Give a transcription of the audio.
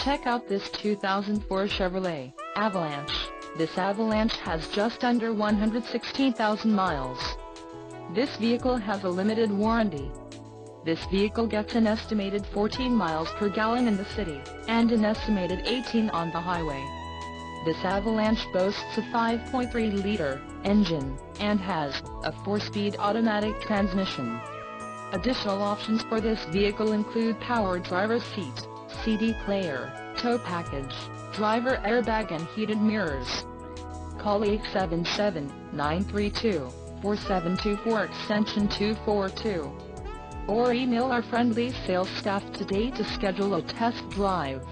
Check out this 2004 Chevrolet Avalanche. This Avalanche has just under 116,000 miles. This vehicle has a limited warranty. This vehicle gets an estimated 14 miles per gallon in the city, and an estimated 18 on the highway. This Avalanche boasts a 5.3-liter engine, and has a 4-speed automatic transmission. Additional options for this vehicle include power driver's seat, CD player, tow package, driver airbag and heated mirrors. Call 877-932-4724 extension 242. Or email our friendly sales staff today to schedule a test drive.